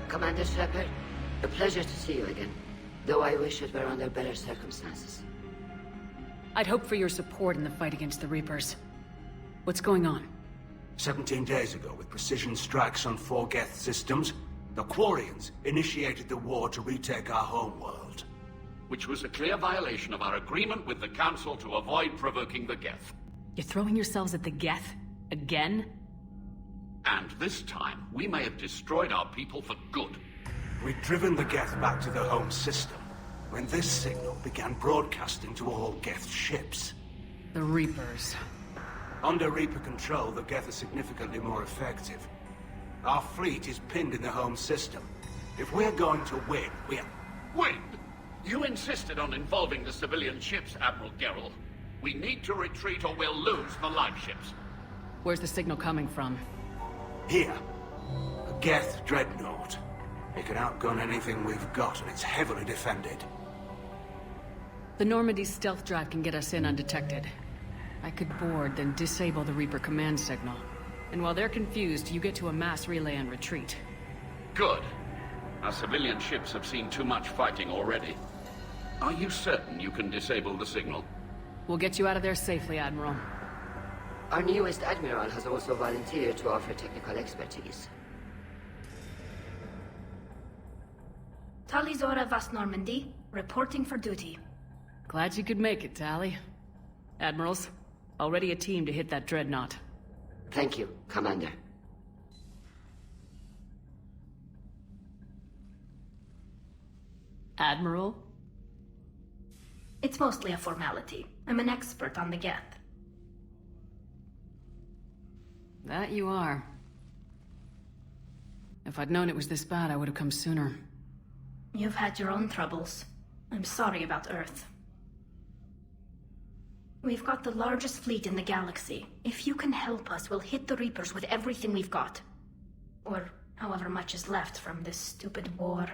Commander Shepard, a pleasure to see you again. Though I wish it were under better circumstances. I'd hoped for your support in the fight against the Reapers. What's going on? 17 days ago, with precision strikes on 4 Geth systems, the Quarians initiated the war to retake our homeworld. Which was a clear violation of our agreement with the Council to avoid provoking the Geth. You're throwing yourselves at the Geth? Again? And this time, we may have destroyed our people for good. We'd driven the Geth back to the home system, when this signal began broadcasting to all Geth ships. The Reapers. Under Reaper control, the Geth are significantly more effective. Our fleet is pinned in the home system. If we're going to win, Win? You insisted on involving the civilian ships, Admiral Gerrel. We need to retreat or we'll lose the live ships. Where's the signal coming from? Here. A Geth dreadnought. It can outgun anything we've got, and it's heavily defended. The Normandy stealth drive can get us in undetected. I could board, then disable the Reaper command signal. And while they're confused, you get to a mass relay and retreat. Good. Our civilian ships have seen too much fighting already. Are you certain you can disable the signal? We'll get you out of there safely, Admiral. Our newest Admiral has also volunteered to offer technical expertise. Talizora Vas Normandy, reporting for duty. Glad you could make it, Tally. Admirals, already a team to hit that dreadnought. Thank you, Commander. Admiral? It's mostly a formality. I'm an expert on the Geth. That you are. If I'd known it was this bad, I would have come sooner. You've had your own troubles. I'm sorry about Earth. We've got the largest fleet in the galaxy. If you can help us, we'll hit the Reapers with everything we've got. Or however much is left from this stupid war.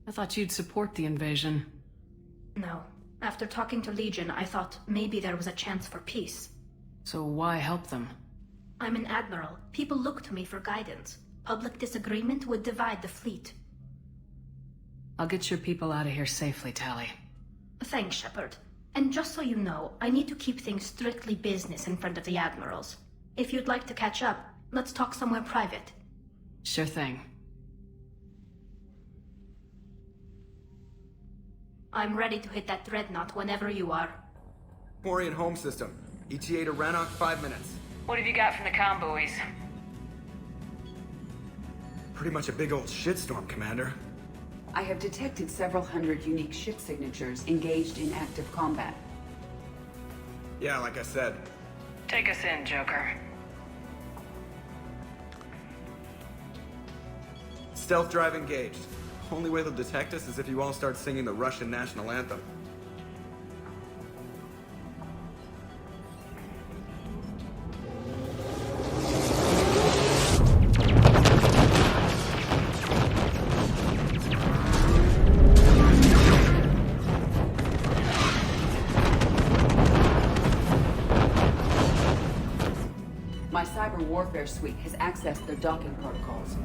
I thought you'd support the invasion. No. After talking to Legion, I thought maybe there was a chance for peace. So why help them? I'm an admiral. People look to me for guidance. Public disagreement would divide the fleet. I'll get your people out of here safely, Tally. Thanks, Shepard. And just so you know, I need to keep things strictly business in front of the admirals. If you'd like to catch up, let's talk somewhere private. Sure thing. I'm ready to hit that dreadnought whenever you are. Quarian home system. ETA to Rannoch, 5 minutes. What have you got from the comm buoys? Pretty much a big old shitstorm, Commander. I have detected several hundred unique ship signatures engaged in active combat. Yeah, like I said. Take us in, Joker. Stealth drive engaged. Only way they'll detect us is if you all start singing the Russian national anthem. My cyber warfare suite has accessed their docking protocols.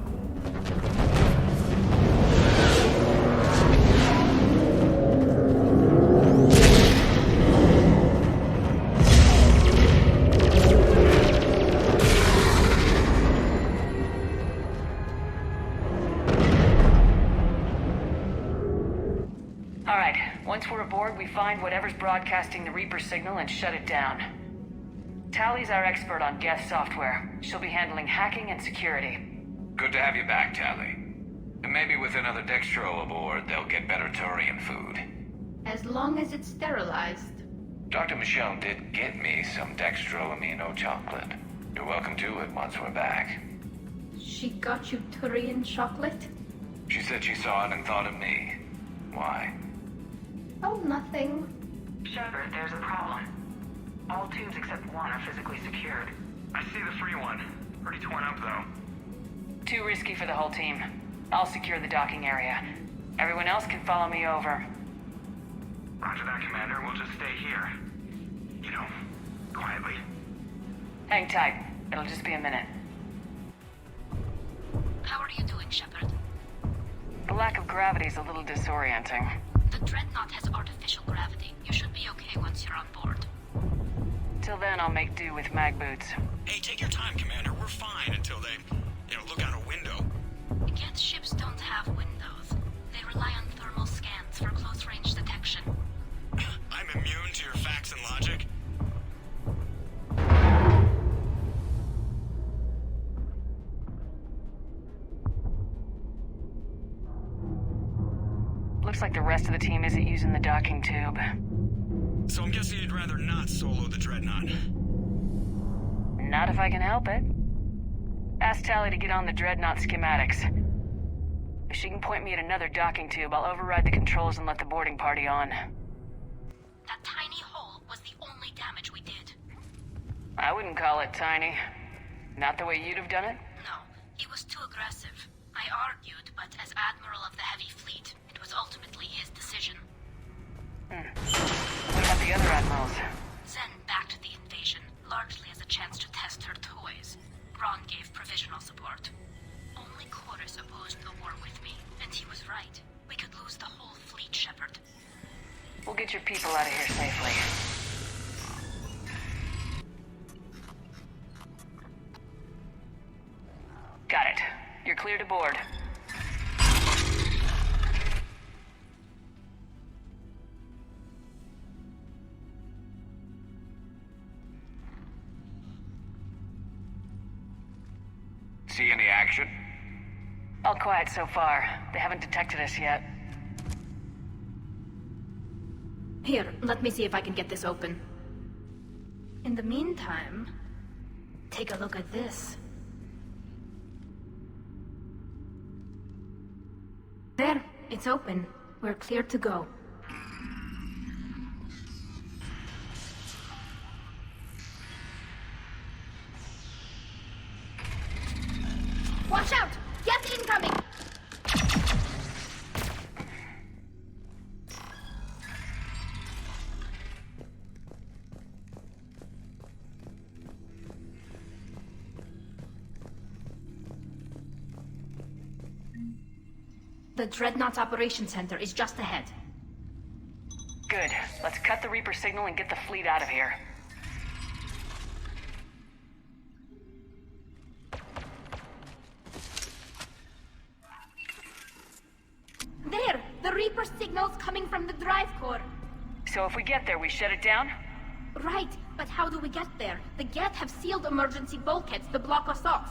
All right, once we're aboard, we find whatever's broadcasting the Reaper signal and shut it down. Tally's our expert on Geth software. She'll be handling hacking and security. Good to have you back, Tally. And maybe with another Dextro aboard, they'll get better Turian food. As long as it's sterilized. Dr. Michelle did get me some Dextro Amino chocolate. You're welcome to it once we're back. She got you Turian chocolate? She said she saw it and thought of me. Why? Oh, nothing. Shepard, there's a problem. All tubes except one are physically secured. I see the free one. Pretty torn up, though. Too risky for the whole team. I'll secure the docking area. Everyone else can follow me over. Roger that, Commander. We'll just stay here. You know, quietly. Hang tight. It'll just be a minute. How are you doing, Shepard? lack of gravity is a little disorienting. The Dreadnought has artificial gravity. You should be okay once you're on board. Till then, I'll make do with mag boots. Hey, take your time, Commander. We're fine until they, look out a window. Geth ships don't have windows. They rely on thermal scans for close-range detection. I'm immune to your facts and logic. Looks like the rest of the team isn't using the docking tube. So I'm guessing you'd rather not solo the Dreadnought. Not if I can help it. Ask Tally to get on the Dreadnought schematics. If she can point me at another docking tube, I'll override the controls and let the boarding party on. That tiny hole was the only damage we did. I wouldn't call it tiny. Not the way you'd have done it? No, he was too aggressive. I argued, but as Admiral of the Heavy Fleet, it was ultimately his decision. What about the other admirals? Zen backed the invasion, largely as a chance to test her toys. Ron gave provisional support. Only Chorus opposed the war with me, and he was right. We could lose the whole fleet, Shepard. We'll get your people out of here safely. Got it. You're clear to board. See any action? All quiet so far. They haven't detected us yet. Here, let me see if I can get this open. In the meantime, take a look at this. There, it's open. We're clear to go. Watch out! Geth incoming! The Dreadnought's Operations Center is just ahead. Good. Let's cut the Reaper signal and get the fleet out of here. There! The Reaper signal's coming from the drive core. So if we get there, we shut it down? Right, but how do we get there? The Geth have sealed emergency bulkheads to block us off.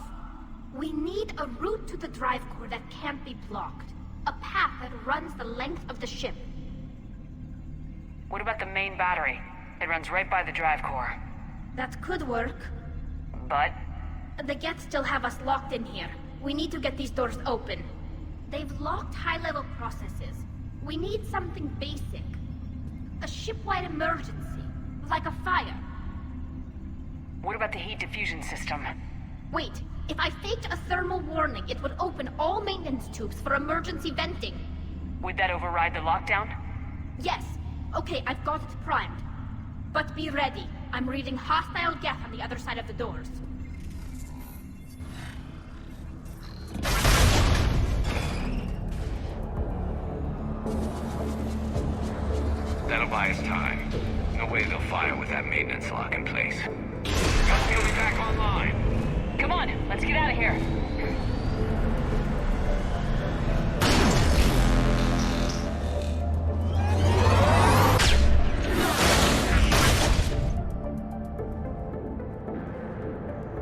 We need a route to the drive core that can't be blocked. A path that runs the length of the ship. What about the main battery? It runs right by the drive core. That could work. But? The Geth still have us locked in here. We need to get these doors open. They've locked high-level processes. We need something basic. A ship-wide emergency, like a fire. What about the heat diffusion system? Wait, if I faked a thermal warning, it would open all maintenance tubes for emergency venting. Would that override the lockdown? Yes. Okay, I've got it primed. But be ready. I'm reading hostile Geth on the other side of the doors. That'll buy us time. No way they'll fire with that maintenance lock in place. Got the back online. Come on, let's get out of here.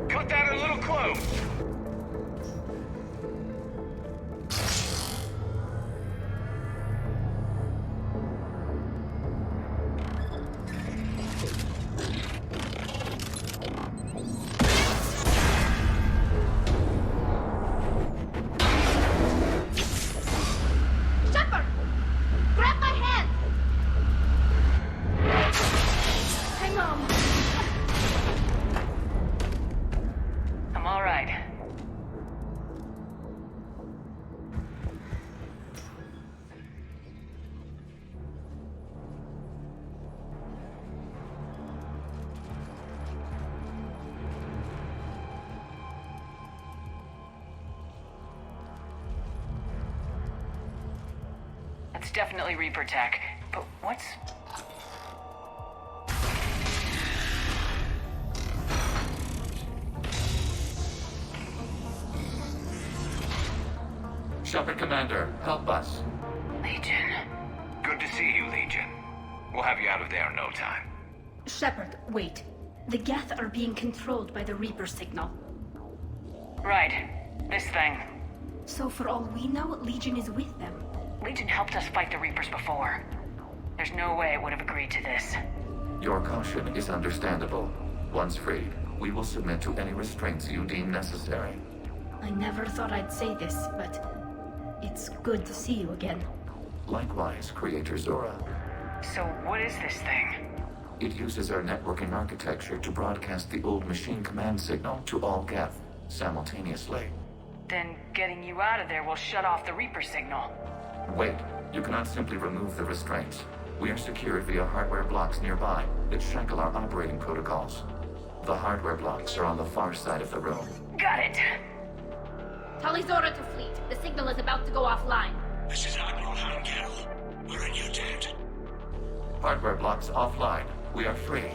Cut that a little close. definitely Reaper tech. But what's... Shepard Commander, help us. Legion. Good to see you, Legion. We'll have you out of there in no time. Shepard, wait. The Geth are being controlled by the Reaper signal. Right. This thing. So for all we know, Legion is with them. Legion helped us fight the Reapers before. There's no way it would have agreed to this. Your caution is understandable. Once freed, we will submit to any restraints you deem necessary. I never thought I'd say this, but it's good to see you again. Likewise, Creator Zora. So what is this thing? It uses our networking architecture to broadcast the old machine command signal to all Geth simultaneously. Then getting you out of there will shut off the Reaper signal. Wait, you cannot simply remove the restraints. We are secured via hardware blocks nearby that shackle our operating protocols. The hardware blocks are on the far side of the room. Got it! Tali Zora to fleet. The signal is about to go offline. This is Admiral Hangel. We're in your debt. Hardware blocks offline. We are free.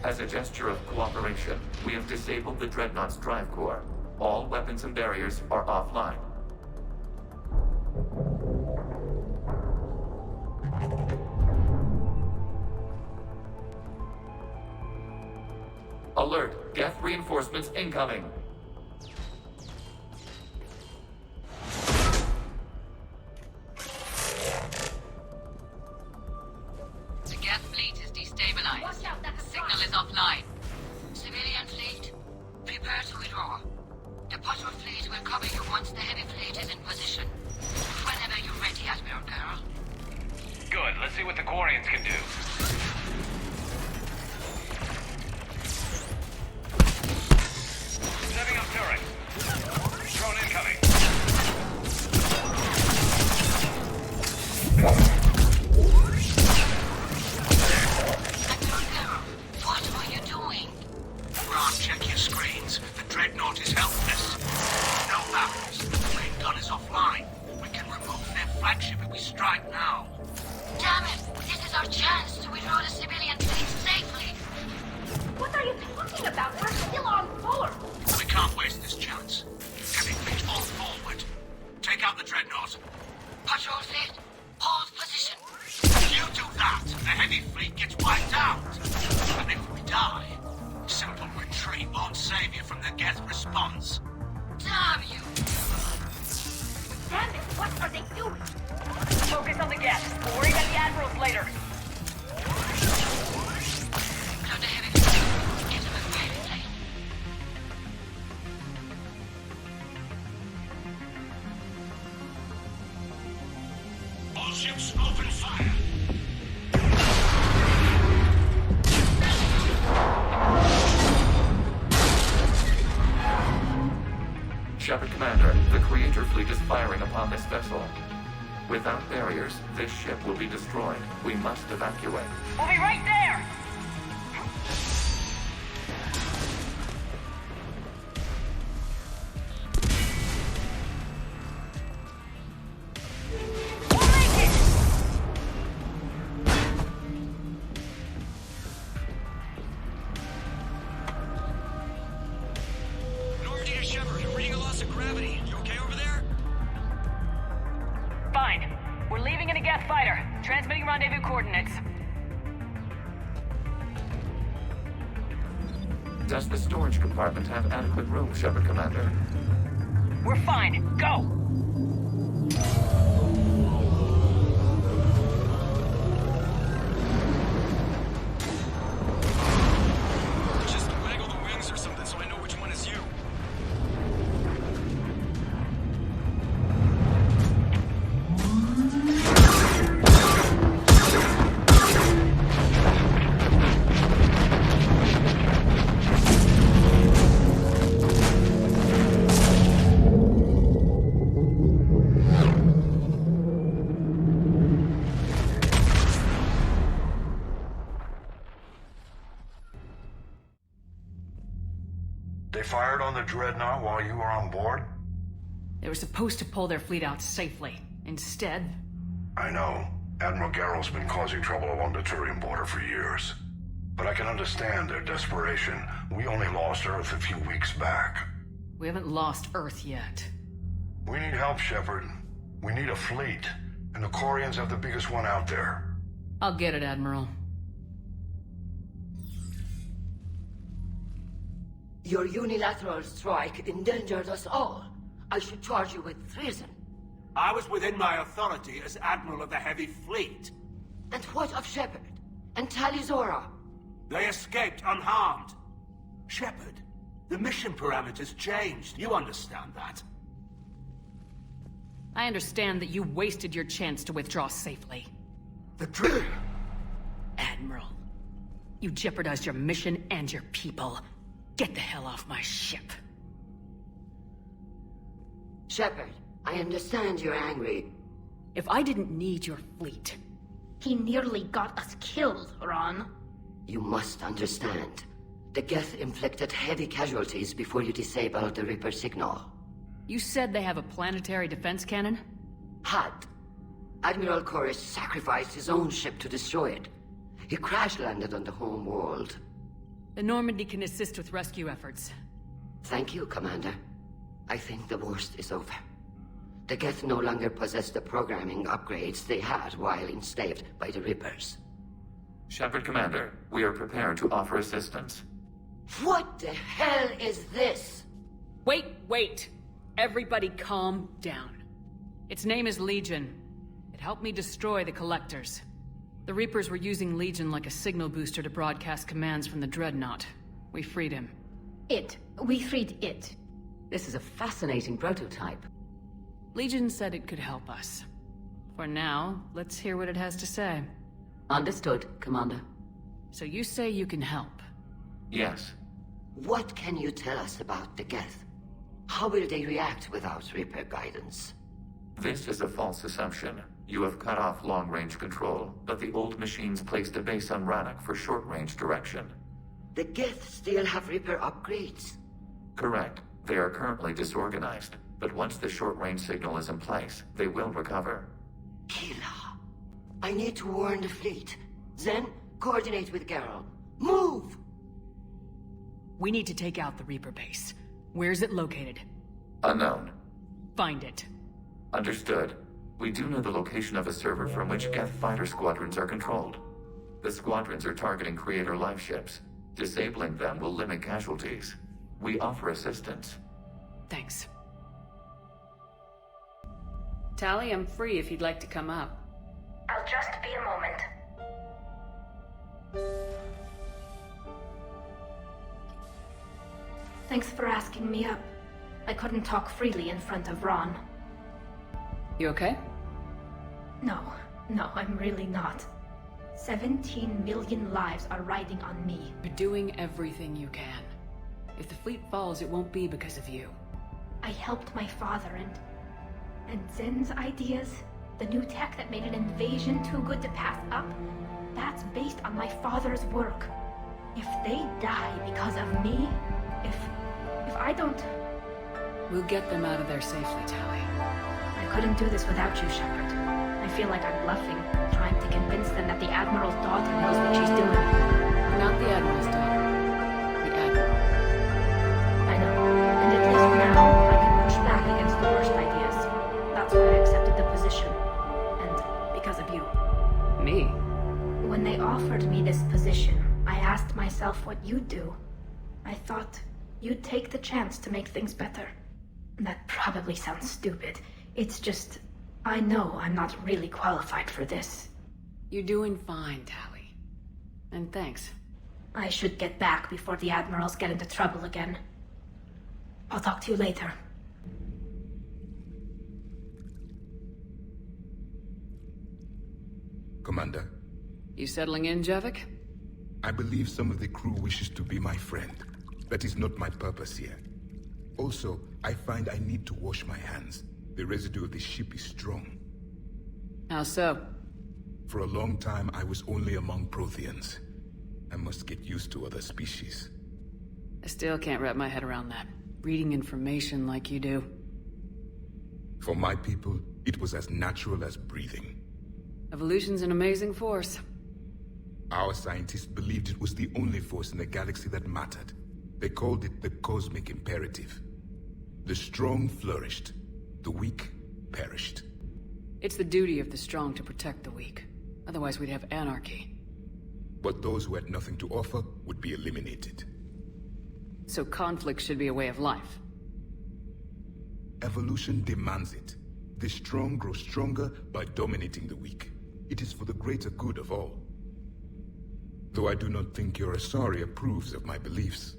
As a gesture of cooperation, we have disabled the Dreadnought's drive core. All weapons and barriers are offline. Alert! Geth reinforcements incoming! The Geth fleet is destabilized. Signal is offline. Civilian fleet, prepare to withdraw. The patrol fleet will cover you once the heavy fleet is in position. Whenever you're ready, Admiral Girl. Good, let's see what the Quarians can do. Setting up turret. Drone incoming. What are you doing? Ron, check your screens. The Dreadnought is helpless. No barriers. The main gun is offline. We can remove their flagship if we strike now. Damn it! This is our chance to withdraw the civilian fleet safely. What are you talking about? We're still on board. We can't waste this chance. Heavy fleet all forward. Take out the Dreadnought. Patrol fleet, hold position. If you do that, the heavy fleet gets wiped out. And if we die, simple retreat won't save you from the Geth response. Damn you! Damn it, what are they doing? Focus on the Geth. We'll worry about the admirals later. Clear the heavy fleet. Give them a private plane. All ships open fire. Shepard Commander, the Creator fleet is firing upon this vessel. Without barriers, this ship will be destroyed. We must evacuate. We'll be right there! We'll make it! Normandy to Shepard, I'm reading a loss of gravity. You okay over there? Fine. We're leaving in a Geth fighter. Transmitting rendezvous coordinates. Does the storage compartment have adequate room, Shepard Commander? We're fine. Go! Just waggle the wings or something so I know which one is you. on the Dreadnought while you were on board? They were supposed to pull their fleet out safely. Instead... I know. Admiral Garrel's been causing trouble along the Turian border for years. But I can understand their desperation. We only lost Earth a few weeks back. We haven't lost Earth yet. We need help, Shepard. We need a fleet. And the Quarians have the biggest one out there. I'll get it, Admiral. Your unilateral strike endangered us all. I should charge you with treason. I was within my authority as Admiral of the Heavy Fleet. And what of Shepard? And Talizora? They escaped unharmed. Shepard, the mission parameters changed. You understand that? I understand that you wasted your chance to withdraw safely. The drill! Admiral, you jeopardized your mission and your people. Get the hell off my ship. Shepard, I understand you're angry. If I didn't need your fleet... He nearly got us killed, Ron. You must understand. The Geth inflicted heavy casualties before you disabled the Reaper signal. You said they have a planetary defense cannon? Had. Admiral Chorus sacrificed his own ship to destroy it. He crash-landed on the home world. The Normandy can assist with rescue efforts. Thank you, Commander. I think the worst is over. The Geth no longer possess the programming upgrades they had while enslaved by the Reapers. Shepard, Commander, we are prepared to offer assistance. What the hell is this? Wait! Everybody calm down. Its name is Legion. It helped me destroy the Collectors. The Reapers were using Legion like a signal booster to broadcast commands from the Dreadnought. We freed him. We freed it. This is a fascinating prototype. Legion said it could help us. For now, let's hear what it has to say. Understood, Commander. So you say you can help? Yes. What can you tell us about the Geth? How will they react without Reaper guidance? This is a false assumption. You have cut off long-range control, but the old machines placed a base on Rannoch for short-range direction. The Geth still have Reaper upgrades? Correct. They are currently disorganized, but once the short-range signal is in place, they will recover. Kila, I need to warn the fleet. Then, coordinate with Garrel. Move! We need to take out the Reaper base. Where's it located? Unknown. Find it. Understood. We do know the location of a server from which Geth fighter squadrons are controlled. The squadrons are targeting Creator life ships. Disabling them will limit casualties. We offer assistance. Thanks. Tali, I'm free if you'd like to come up. I'll just be a moment. Thanks for asking me up. I couldn't talk freely in front of Ron. You okay? No, I'm really not. 17 million lives are riding on me. You're doing everything you can. If the fleet falls, it won't be because of you. I helped my father and Zen's ideas, the new tech that made an invasion too good to pass up, that's based on my father's work. If they die because of me, if I don't... We'll get them out of there safely, Tali. I couldn't do this without you, Shepard. I feel like I'm bluffing, trying to convince them that the Admiral's daughter knows what she's doing. Not the Admiral's daughter. The Admiral. I know. And at least now, I can push back against the worst ideas. That's why I accepted the position. And because of you. Me? When they offered me this position, I asked myself what you'd do. I thought you'd take the chance to make things better. That probably sounds stupid. It's just... I know I'm not really qualified for this. You're doing fine, Tali. And thanks. I should get back before the Admirals get into trouble again. I'll talk to you later. Commander. You settling in, Javik? I believe some of the crew wishes to be my friend. That is not my purpose here. Also, I find I need to wash my hands. The residue of the ship is strong. How so? For a long time, I was only among Protheans. I must get used to other species. I still can't wrap my head around that. reading information like you do. For my people, it was as natural as breathing. Evolution's an amazing force. Our scientists believed it was the only force in the galaxy that mattered. They called it the cosmic imperative. The strong flourished, the weak perished. It's the duty of the strong to protect the weak. Otherwise we'd have anarchy. But those who had nothing to offer would be eliminated. So conflict should be a way of life. Evolution demands it. The strong grow stronger by dominating the weak. It is for the greater good of all. Though I do not think your Asari approves of my beliefs.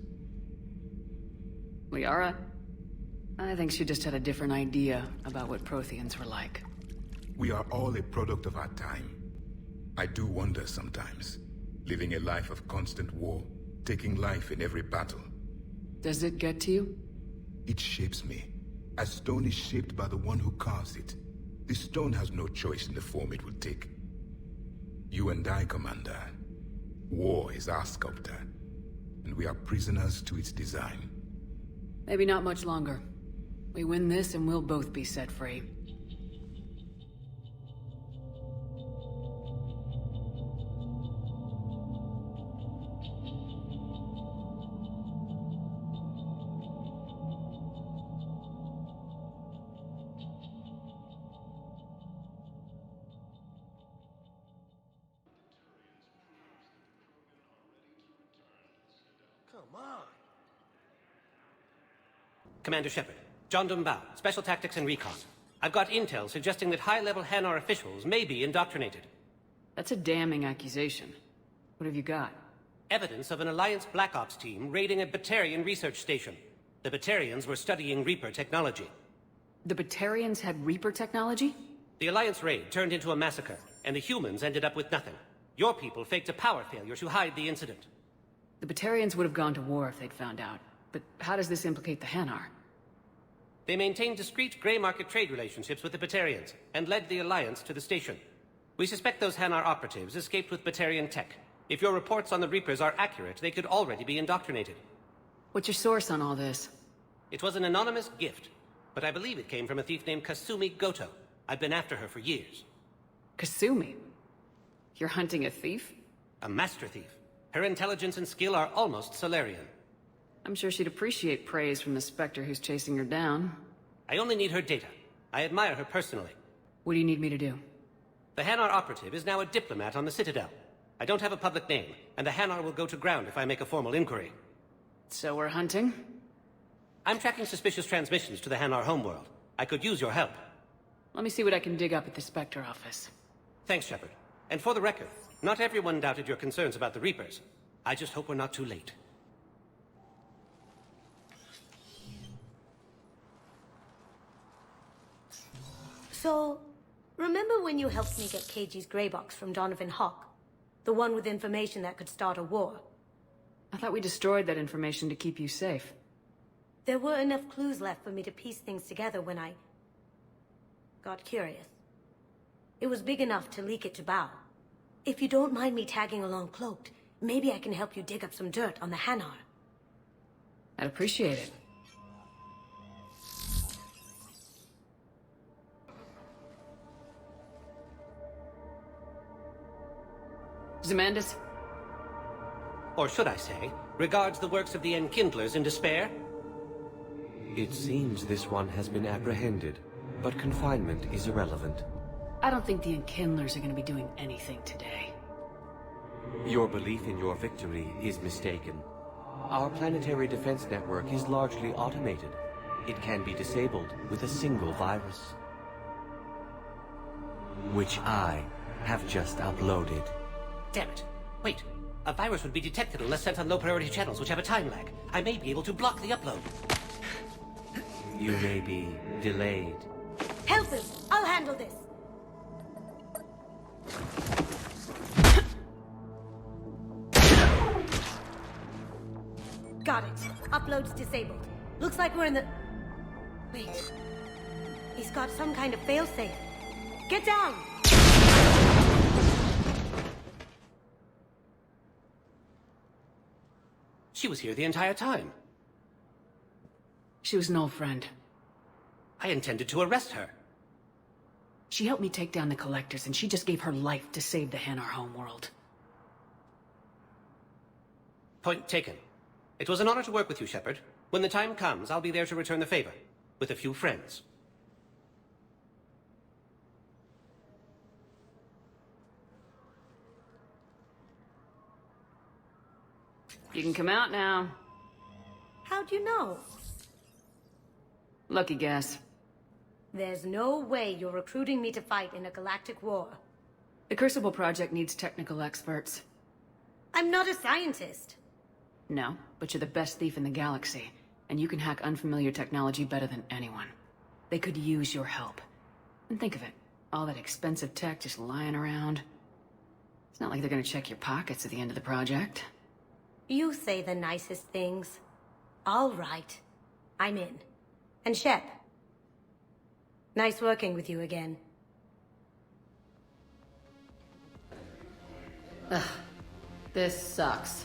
Liara? I think she just had a different idea about what Protheans were like. We are all a product of our time. I do wonder sometimes, living a life of constant war, taking life in every battle. Does it get to you? It shapes me, as stone is shaped by the one who carves it. The stone has no choice in the form it will take. You and I, Commander. War is our sculptor, and we are prisoners to its design. Maybe not much longer. We win this and we'll both be set free. Come on. Commander Shepard, John Dumbao, Special Tactics and Recon. I've got intel suggesting that high-level Hanar officials may be indoctrinated. That's a damning accusation. What have you got? Evidence of an Alliance Black Ops team raiding a Batarian research station. The Batarians were studying Reaper technology. The Batarians had Reaper technology? The Alliance raid turned into a massacre, and the humans ended up with nothing. Your people faked a power failure to hide the incident. The Batarians would have gone to war if they'd found out. But how does this implicate the Hanar? They maintained discreet gray market trade relationships with the Batarians, and led the Alliance to the station. We suspect those Hanar operatives escaped with Batarian tech. If your reports on the Reapers are accurate, they could already be indoctrinated. What's your source on all this? It was an anonymous gift, but I believe it came from a thief named Kasumi Goto. I've been after her for years. Kasumi? You're hunting a thief? A master thief. Her intelligence and skill are almost Solarian. I'm sure she'd appreciate praise from the Spectre who's chasing her down. I only need her data. I admire her personally. What do you need me to do? The Hanar operative is now a diplomat on the Citadel. I don't have a public name, and the Hanar will go to ground if I make a formal inquiry. So we're hunting? I'm tracking suspicious transmissions to the Hanar homeworld. I could use your help. Let me see what I can dig up at the Spectre office. Thanks, Shepard. And for the record, not everyone doubted your concerns about the Reapers. I just hope we're not too late. So, remember when you helped me get KG's grey box from Donovan Hawk? The one with information that could start a war? I thought we destroyed that information to keep you safe. There were enough clues left for me to piece things together when I got curious. It was big enough to leak it to Bao. If you don't mind me tagging along cloaked, maybe I can help you dig up some dirt on the Hanar. I'd appreciate it. Zemandis? Or should I say, regards the works of the Enkindlers in despair? It seems this one has been apprehended, but confinement is irrelevant. I don't think the Enkindlers are going to be doing anything today. Your belief in your victory is mistaken. Our planetary defense network is largely automated. It can be disabled with a single virus. Which I have just uploaded. Damn it. Wait. A virus would be detected unless sent on low-priority channels, which have a time lag. I may be able to block the upload. You may be delayed. Help him! I'll handle this! Got it. Upload's disabled. Looks like we're in the... Wait. He's got some kind of failsafe. Get down! She was here the entire time. She was an old friend. I intended to arrest her. She helped me take down the Collectors, and she just gave her life to save the Hanar homeworld. Point taken. It was an honor to work with you, Shepard. When the time comes, I'll be there to return the favor. With a few friends. You can come out now. How'd you know? Lucky guess. There's no way you're recruiting me to fight in a galactic war. The Crucible Project needs technical experts. I'm not a scientist. No, but you're the best thief in the galaxy, and you can hack unfamiliar technology better than anyone. They could use your help. And think of it, all that expensive tech just lying around. It's not like they're gonna check your pockets at the end of the project. You say the nicest things. All right. I'm in. And Shep. Nice working with you again. Ugh. This sucks.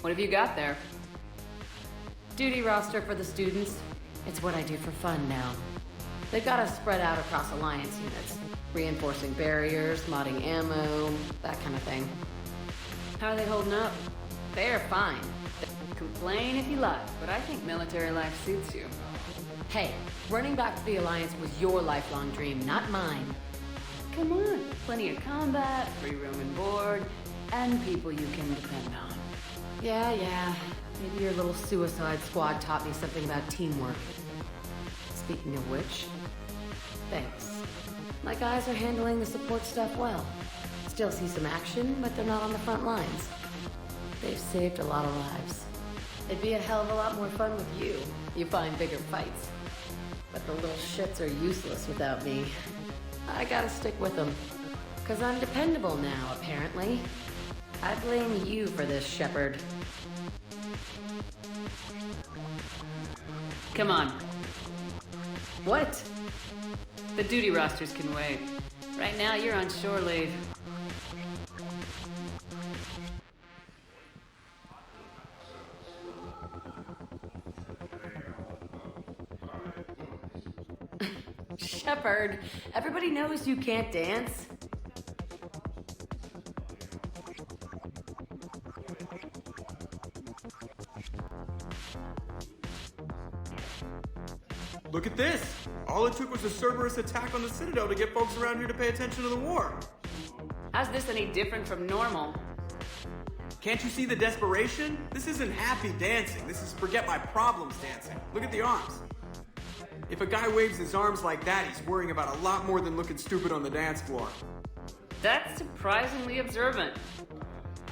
What have you got there? Duty roster for the students. It's what I do for fun now. They've got us spread out across Alliance units. Reinforcing barriers, modding ammo, that kind of thing. How are they holding up? They're fine. Complain if you like, but I think military life suits you. Hey, running back to the Alliance was your lifelong dream, not mine. Come on, plenty of combat, free room and board, and people you can depend on. Yeah. Maybe your little suicide squad taught me something about teamwork. Speaking of which, thanks. My guys are handling the support stuff well. Still see some action, but they're not on the front lines. They've saved a lot of lives. It'd be a hell of a lot more fun with you. You find bigger fights. But the little shits are useless without me. I gotta stick with them. 'Cause I'm dependable now, apparently. I blame you for this, Shepard. Come on. What? The duty rosters can wait. Right now, you're on shore leave. Shepard, everybody knows you can't dance. Look at this! All it took was a Cerberus attack on the Citadel to get folks around here to pay attention to the war. How's this any different from normal? Can't you see the desperation? This isn't happy dancing. This is forget my problems dancing. Look at the arms. If a guy waves his arms like that, he's worrying about a lot more than looking stupid on the dance floor. That's surprisingly observant.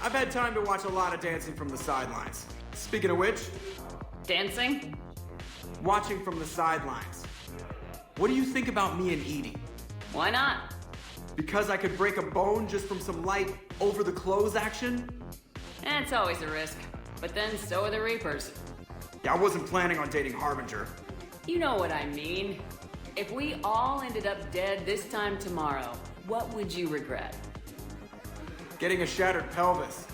I've had time to watch a lot of dancing from the sidelines. Speaking of which... Dancing? Watching from the sidelines. What do you think about me and Edie? Why not? Because I could break a bone just from some light over-the-clothes action? It's always a risk. But then so are the Reapers. Yeah, I wasn't planning on dating Harbinger. You know what I mean. If we all ended up dead this time tomorrow, what would you regret? Getting a shattered pelvis.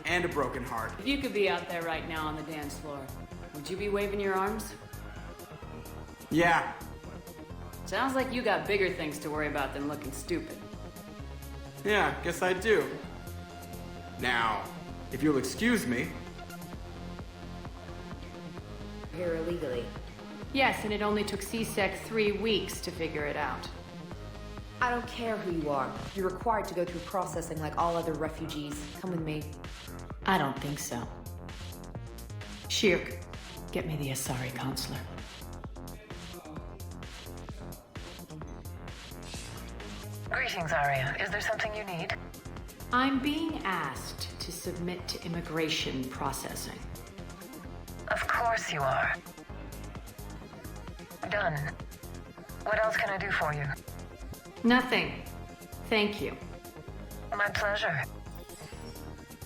And a broken heart. If you could be out there right now on the dance floor, would you be waving your arms? Yeah. Sounds like you got bigger things to worry about than looking stupid. Yeah, guess I do. Now, if you'll excuse me... Here illegally. Yes, and it only took C-Sec 3 weeks to figure it out. I don't care who you are. You're required to go through processing like all other refugees. Come with me. I don't think so. Shirk, get me the Asari consular. Greetings, Arya. Is there something you need? I'm being asked to submit to immigration processing. Of course you are. Done. What else can I do for you? Nothing. Thank you. My pleasure.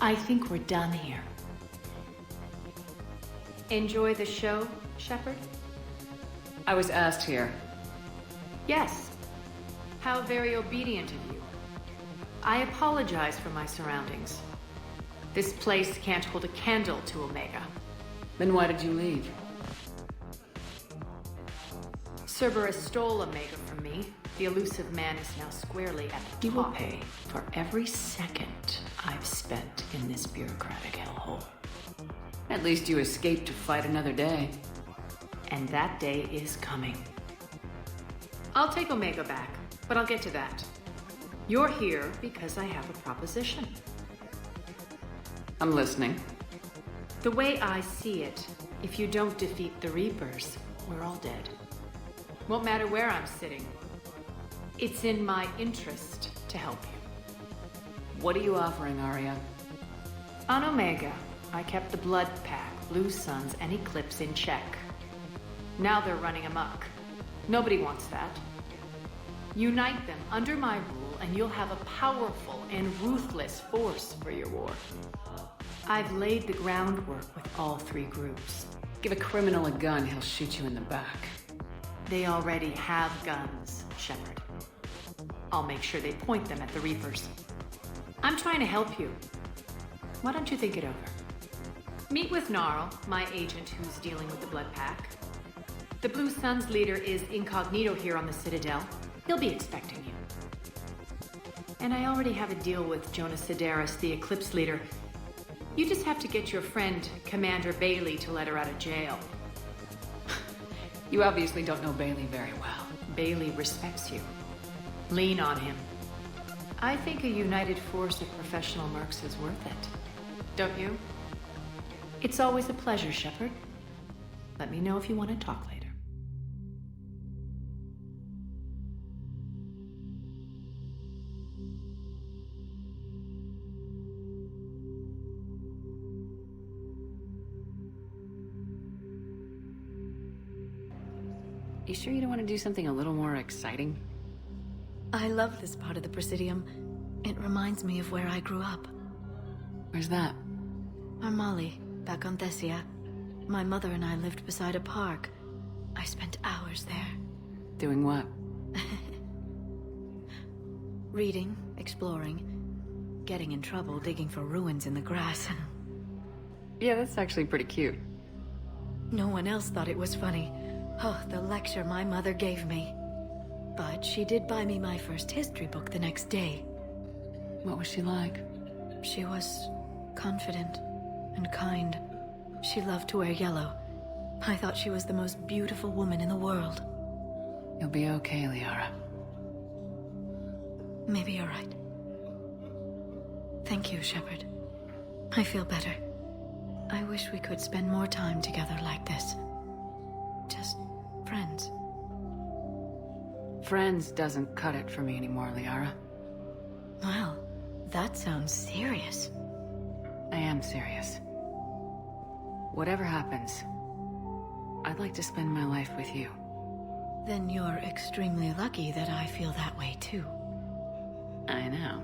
I think we're done here. Enjoy the show, Shepard? I was asked here. Yes. How very obedient of you. I apologize for my surroundings. This place can't hold a candle to Omega. Then why did you leave? Cerberus stole Omega from me. The elusive man is now squarely at the top. He will pay for every second I've spent in this bureaucratic hellhole. At least you escaped to fight another day. And that day is coming. I'll take Omega back, but I'll get to that. You're here because I have a proposition. I'm listening. The way I see it, if you don't defeat the Reapers, we're all dead. Won't matter where I'm sitting. It's in my interest to help you. What are you offering, Arya? On Omega, I kept the Blood Pack, Blue Suns, and Eclipse in check. Now they're running amok. Nobody wants that. Unite them under my rule, and you'll have a powerful and ruthless force for your war. I've laid the groundwork with all three groups. Give a criminal a gun, he'll shoot you in the back. They already have guns, Shepard. I'll make sure they point them at the Reapers. I'm trying to help you. Why don't you think it over? Meet with Gnarl, my agent who's dealing with the Blood Pack. The Blue Suns leader is incognito here on the Citadel. He'll be expecting you. And I already have a deal with Jonas Sidaris, the Eclipse leader. You just have to get your friend, Commander Bailey, to let her out of jail. You obviously don't know Bailey very well. Bailey respects you. Lean on him. I think a united force of professional mercs is worth it. Don't you? It's always a pleasure, Shepard. Let me know if you want to talk later. You sure you don't want to do something a little more exciting? I love this part of the Presidium. It reminds me of where I grew up. Where's that? Armali, back on Thessia. My mother and I lived beside a park. I spent hours there. Doing what? Reading, exploring, getting in trouble digging for ruins in the grass. Yeah, that's actually pretty cute. No one else thought it was funny. Oh, the lecture my mother gave me. But she did buy me my first history book the next day. What was she like? She was confident and kind. She loved to wear yellow. I thought she was the most beautiful woman in the world. You'll be okay, Liara. Maybe you're right. Thank you, Shepard. I feel better. I wish we could spend more time together like this. Just friends. Friends doesn't cut it for me anymore, Liara. Well, that sounds serious. I am serious. Whatever happens, I'd like to spend my life with you. Then you're extremely lucky that I feel that way too. I know.